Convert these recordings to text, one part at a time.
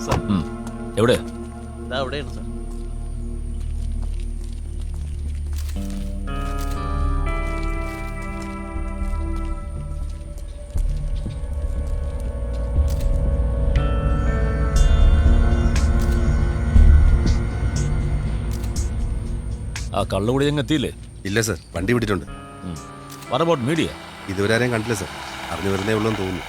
Sir എവിടെ? ഇതാ അവിടെയാണ് സാർ. ആ കള്ളുകൂടി അങ്ങ് എത്തിയില്ലേ? ഇല്ല സർ, വണ്ടി വിട്ടിട്ടുണ്ട്. What about media? ഇതുവരെ ആരെയും കണ്ടില്ല സർ. അറിഞ്ഞു വരുന്നേ ഉള്ളൂ എന്ന് തോന്നുന്നു.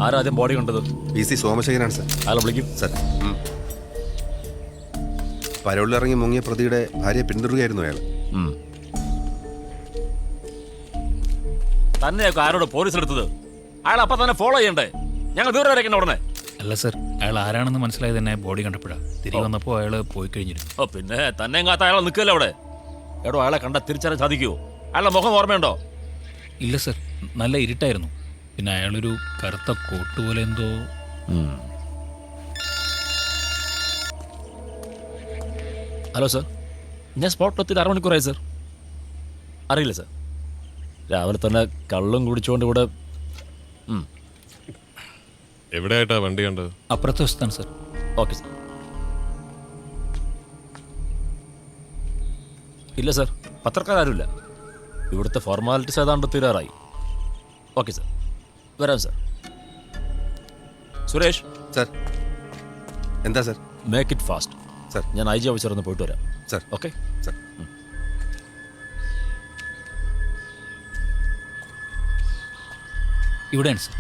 ആരാദ്യം ബോഡി കണ്ടത്? PC സോമശേഖരനാണ് സർ. അയാളെ വിളിക്കും സർ. പരോളിലിറങ്ങി മുങ്ങിയ പ്രതിയുടെ ഭാര്യയെ പിന്തുടരുകയായിരുന്നു അയാൾ. തന്നെയൊക്കെ ആരോട് പോലീസ് എടുത്തത്? അയാൾ അപ്പൊ തന്നെ ഫോളോ ചെയ്യണ്ടേ? ഞങ്ങൾ ദൂരെ വരയ്ക്കണ്ട ഉടനെ. അല്ല സർ, അയാൾ ആരാണെന്ന് മനസ്സിലായത് തന്നെ ബോഡി കണ്ടപ്പോഴാണ്. തിരികെ വന്നപ്പോൾ അയാൾ പോയി കഴിഞ്ഞിരുന്നു. ഓ പിന്നെ തന്നെ കാത്ത അയാളെ നിൽക്കല്ലോ അവിടെ. എടോ അയാളെ കണ്ട തിരിച്ചറിയാൻ സാധിക്കുമോ? അയാളുടെ മുഖം ഓർമ്മയുണ്ടോ? ഇല്ല സർ, നല്ല ഇരുട്ടായിരുന്നു. പിന്നെ അയാളൊരു കറുത്ത കോട്ട് പോലെ എന്തോ. ഹലോ സർ, ഞാൻ സ്പോട്ടിലെത്തിയിട്ട് 6 മണിക്കൂറായി സർ. അറിയില്ല സർ. രാവിലെ തന്നെ കള്ളും കുടിച്ചുകൊണ്ട് ഇവിടെ. എവിടെയായിട്ടാ വണ്ടി കണ്ടത്? അപ്പുറത്തെ വശത്താണ് സർ. Okay sir. ഇല്ല സർ, പത്രക്കാരുമില്ല. ഇവിടുത്തെ ഫോർമാലിറ്റീസ് ഏതാണ്ട് തീരാറായി. ഓക്കെ സർ, വരാം സർ. സുരേഷ് സർ. എന്താ sir? Make it fast sir. ഞാൻ IG ഓഫീസർ ഒന്ന് പോയിട്ട് വരാം സർ. Okay sir. ഇവിടെയാണ് സർ.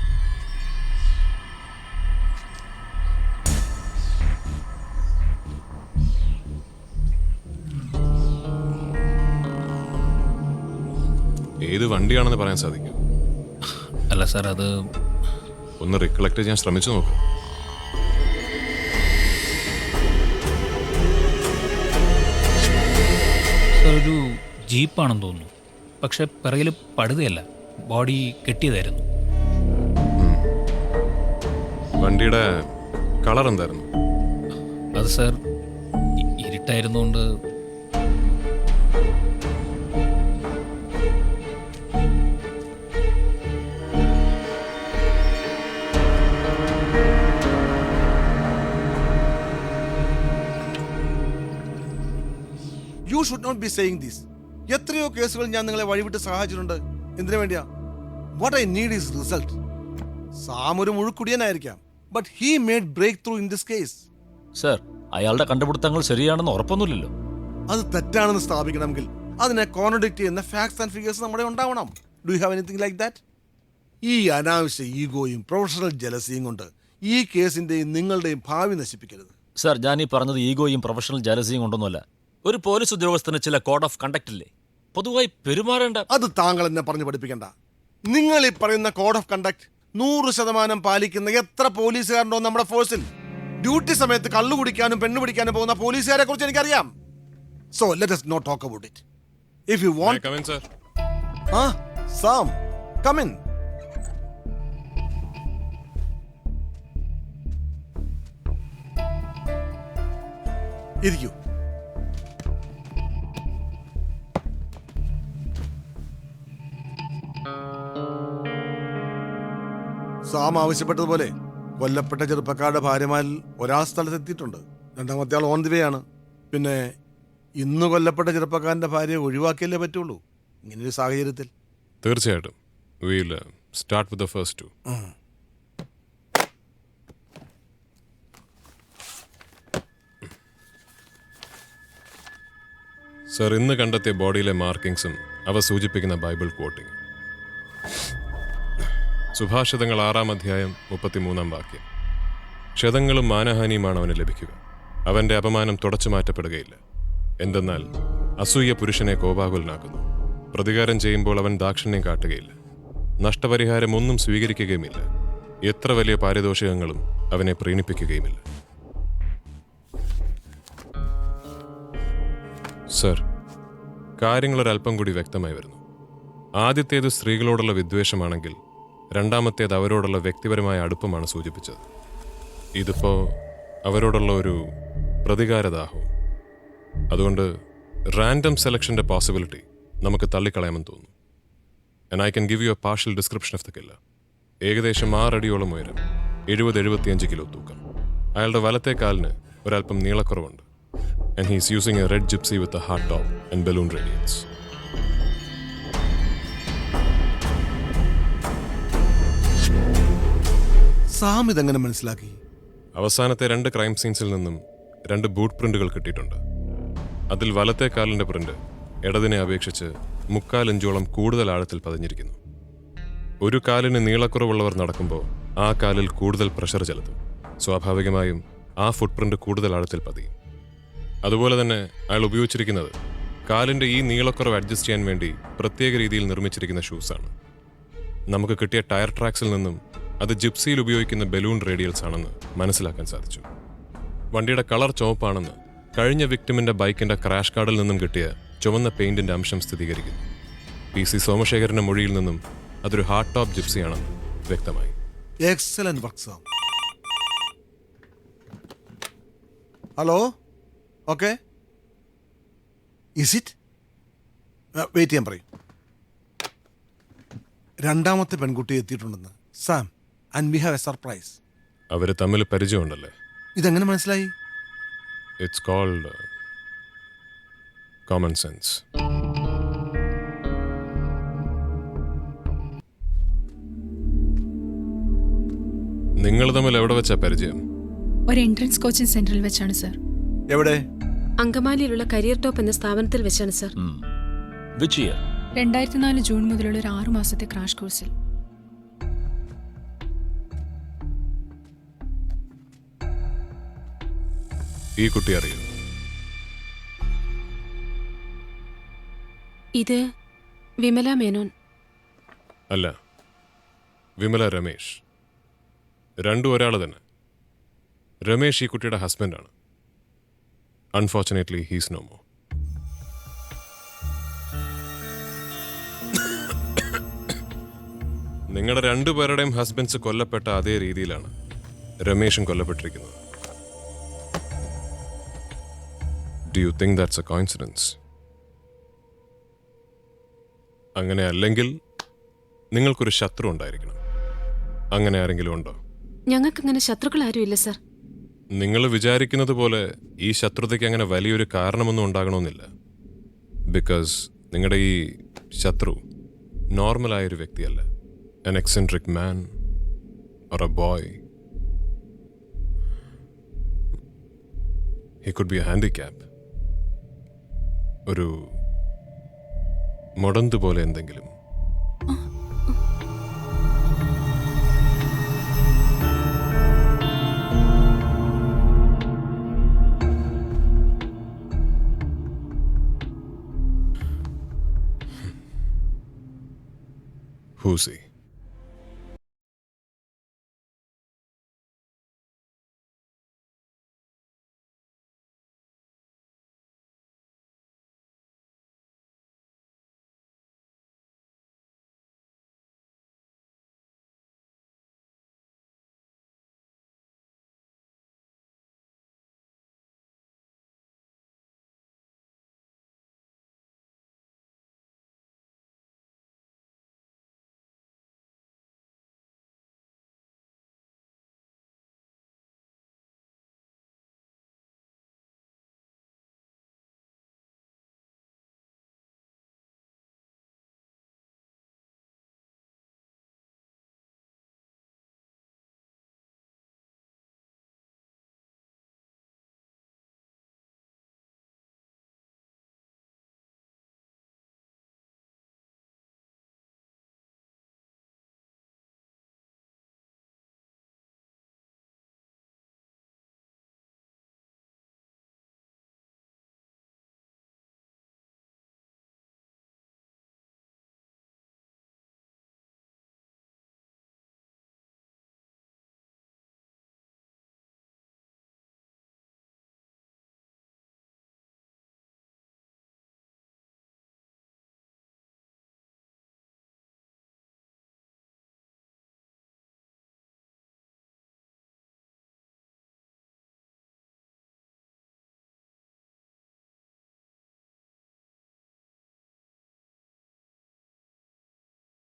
ഏത് വണ്ടിയാണെന്ന് പറയാൻ സാധിക്കും? അല്ല സാർ, അത് ഒന്ന് റിക്കളക്ട് ചെയ്യാൻ ശ്രമിച്ചു നോക്കൂ. സാർ ഒരു ജീപ്പാണെന്ന് തോന്നുന്നു. പക്ഷെ പിറകിൽ പടുതയല്ല, ബോഡി കെട്ടിയതായിരുന്നു. വണ്ടിയുടെ കളർ എന്തായിരുന്നു? അത് സാർ ഇരുട്ടായിരുന്നുകൊണ്ട്. You should not be saying this. എത്രയോ കേസുകൾ ഞാൻ നിങ്ങളെ വഴിവിട്ട് സഹായിച്ചിട്ടുണ്ട്. എന്തിനു വേണ്ടിയാ? What I need is result. Sam ഒരു മുഴുക്കുടിയനായിരിക്കാം, but he made breakthrough in this case. Sir, അയാളുടെ കണ്ടുപിടുത്തങ്ങൾ ശരിയാണെന്ന് ഉറപ്പൊന്നുമില്ലല്ലോ. അത് തെറ്റാണെന്ന് സ്ഥാപിക്കണമെങ്കിൽ അതിനെ കോൺട്രഡിക്റ്റ് ചെയ്യുന്ന ഫാക്ട്സ് ആൻഡ് ഫിഗേഴ്സ് നമ്മുടെ ഉണ്ടാവണം. Do you have anything like that? ഈ അനാവശ്യ ഈഗോയും പ്രൊഫഷണൽ ജലസിയും കൊണ്ട് ഈ കേസിന്റെയും നിങ്ങളുടെയും ഭാവി നശിപ്പിക്കരുത്. സർ, ഞാൻ ഈ പറഞ്ഞത് ഈഗോയും പ്രൊഫഷണൽ ജലസിയും കൊണ്ടൊന്നുമല്ല. ഒരു പോലീസ് ഉദ്യോഗസ്ഥന് ചില കോഡ് ഓഫ് കണ്ടക്ട് ഇല്ലേ? പൊതുവായി പെരുമാറേണ്ട. അത് താങ്കൾ എന്നെ പറഞ്ഞു പഠിപ്പിക്കണ്ട. നിങ്ങൾ ഈ പറയുന്ന കോഡ് ഓഫ് കണ്ടക്ട് 100% പാലിക്കുന്ന എത്ര പോലീസുകാരുണ്ടോ നമ്മുടെ ഫോഴ്സിൽ? ഡ്യൂട്ടി സമയത്ത് കള്ളു കുടിക്കാനും പെണ്ണു പിടിക്കാനും പോകുന്ന പോലീസുകാരെ കുറിച്ച് എനിക്കറിയാം. So let us not talk about it. If you want. Come in, sir. Sam, come in. ഇരിക്കൂ. സാം ആവശ്യപ്പെട്ടതുപോലെ കൊല്ലപ്പെട്ട ചെറുപ്പക്കാരുടെ ഭാര്യമാരിൽ ഒരാൾ സ്ഥലത്തെത്തിയിട്ടുണ്ട്. രണ്ടാമത്തെ ആൾ ഓൺ ദി വേ ആണ്. പിന്നെ ഇന്ന് കൊല്ലപ്പെട്ട ചെറുപ്പക്കാരൻ്റെ ഭാര്യയെ ഒഴിവാക്കിയല്ലേ പറ്റുള്ളൂ ഇങ്ങനൊരു സാഹചര്യത്തിൽ. തീർച്ചയായിട്ടും. We'll start with the first two. Sir, ഇന്ന് കണ്ടെത്തിയ ബോഡിയിലെ മാർക്കിങ്സും അവ സൂചിപ്പിക്കുന്ന ബൈബിൾ കോട്ടിങ്. സുഭാഷിതങ്ങൾ 6-ാം അധ്യായം 33-ാം വാക്യം. ക്ഷതങ്ങളും മാനഹാനിയുമാണ് അവന് ലഭിക്കുക. അവന്റെ അപമാനം തുടച്ചു മാറ്റപ്പെടുകയില്ല. എന്തെന്നാൽ അസൂയ പുരുഷനെ കോപാകുലനാക്കുന്നു. പ്രതികാരം ചെയ്യുമ്പോൾ അവൻ ദാക്ഷിണ്യം കാട്ടുകയില്ല. നഷ്ടപരിഹാരം ഒന്നും സ്വീകരിക്കുകയുമില്ല. എത്ര വലിയ പാരിതോഷികങ്ങളും അവനെ പ്രീണിപ്പിക്കുകയുമില്ല. സർ, കാര്യങ്ങളൊരല്പം കൂടി വ്യക്തമായി വരുന്നു. ആദ്യത്തേത് സ്ത്രീകളോടുള്ള വിദ്വേഷമാണെങ്കിൽ രണ്ടാമത്തേത് അവരോടുള്ള വ്യക്തിപരമായ അടുപ്പമാണ് സൂചിപ്പിച്ചത്. ഇതിപ്പോ അവരോടുള്ള ഒരു പ്രതികാരദാഹവും. അതുകൊണ്ട് റാൻഡം സെലക്ഷന്റെ പോസിബിലിറ്റി നമുക്ക് തള്ളിക്കളയാമെന്ന് തോന്നുന്നു. And I can give you A partial description of the killer. ഏകദേശം 6 അടിയോളം ഉയരം, 70-75 കിലോ തൂക്കം. അയാളുടെ വലത്തെ കാലിന് ഒരല്പം നീളക്കുറവുണ്ട്. And he's using a red Gypsy with a hard top and balloon radiance. Sam ഇതെങ്ങനെ മനസ്സിലാക്കി? അവസാനത്തെ 2 ക്രൈം സീൻസിൽ നിന്നും 2 ബൂട്ട് പ്രിന്റുകൾ കിട്ടിയിട്ടുണ്ട്. അതിൽ വലത്തെ കാലിന്റെ പ്രിന്റ് ഇടതിനെ അപേക്ഷിച്ച് 3/4 ഇഞ്ചോളം കൂടുതൽ ആഴത്തിൽ പതിഞ്ഞിരിക്കുന്നു. ഒരു കാലിന് നീളക്കുറവുള്ളവർ നടക്കുമ്പോൾ ആ കാലിൽ കൂടുതൽ പ്രഷർ ചെലുത്തും. സ്വാഭാവികമായും ആ ഫുട് പ്രിന്റ് കൂടുതൽ ആഴത്തിൽ പതിയും. അതുപോലെ തന്നെ അയാൾ ഉപയോഗിച്ചിരിക്കുന്നത് കാലിന്റെ ഈ നീളക്കുറവ് അഡ്ജസ്റ്റ് ചെയ്യാൻ വേണ്ടി പ്രത്യേക രീതിയിൽ നിർമ്മിച്ചിരിക്കുന്ന ഷൂസാണ്. നമുക്ക് കിട്ടിയ ടയർ ട്രാക്സിൽ നിന്നും അത് ജിപ്സിയിൽ ഉപയോഗിക്കുന്ന ബലൂൺ റേഡിയൽസ് ആണെന്ന് മനസ്സിലാക്കാൻ സാധിച്ചു. വണ്ടിയുടെ കളർ ചുവപ്പാണെന്ന് കഴിഞ്ഞ വിക്ടിമിന്റെ ബൈക്കിന്റെ ക്രാഷ് കാർഡിൽ നിന്നും കിട്ടിയ ചുവന്ന പെയിന്റിന്റെ അംശം സ്ഥിരീകരിക്കുന്നു. PC സോമശേഖരന്റെ മൊഴിയിൽ നിന്നും അതൊരു ഹാർഡ് ടോപ്പ് ജിപ്സിയാണെന്ന് വ്യക്തമായി. Excellent work Sam. Hello, okay, is it? Wait ചെയ്യാൻ പറയും. രണ്ടാമത്തെ പെൺകുട്ടി എത്തിയിട്ടുണ്ടെന്ന് Sam, and we have a surprise. അവര് തമ്മിൽ പരിചയമുണ്ടല്ലേ? ഇതെങ്ങനെ മനസ്സിലായി? It's called common sense. നിങ്ങൾ തമ്മിൽ എവിടെ വെച്ചാ പരിചയം? ഒരു എൻട്രൻസ് കോച്ചിങ് സെന്ററിൽ വെച്ചാണ് സർ. എവിടെ? അങ്കമാലിയിലുള്ള കരിയർ ടോപ്പ് എന്ന സ്ഥാപനത്തിൽ വെച്ചാണ് സർ. Which year? 2004 ജൂൺ മുതലുള്ള ഒരു 6 മാസത്തെ ക്രാഷ് കോഴ്സിൽ. ഈ കുട്ടി അറിയും? ഇത് വിമല മേനോൻ. അല്ല, വിമല രമേശ്. രണ്ടും ഒരാൾ തന്നെ. രമേശ് ഈ കുട്ടിയുടെ ഹസ്ബൻഡാണ്. Unfortunately he's no more. നിങ്ങളുടെ രണ്ടുപേരുടെയും ഹസ്ബൻഡ്സ് കൊല്ലപ്പെട്ട അതേ രീതിയിലാണ് രമേശും കൊല്ലപ്പെട്ടിരിക്കുന്നത്. Do you think that's a coincidence? അങ്ങനെ അല്ലെങ്കിൽ നിങ്ങൾക്കൊരു ശത്രു ഉണ്ടായിരിക്കണം. അങ്ങനെ ആരെങ്കിലും ഉണ്ടോ? ഞങ്ങൾക്കങ്ങനെ ശത്രുക്കൾ ആരും ഇല്ല സർ. നിങ്ങൾ വിചാരിക്കുന്നത് പോലെ ഈ ശത്രുതയ്ക്ക് അങ്ങനെ വലിയൊരു കാരണമൊന്നും ഉണ്ടാകണമെന്നില്ല. ബിക്കോസ് നിങ്ങളുടെ ഈ ശത്രു നോർമലായൊരു വ്യക്തിയല്ല. an eccentric man or a boy. He could be a handicap. ഒരു മുടന്ത് പോലെ എന്തെങ്കിലും. Who's he?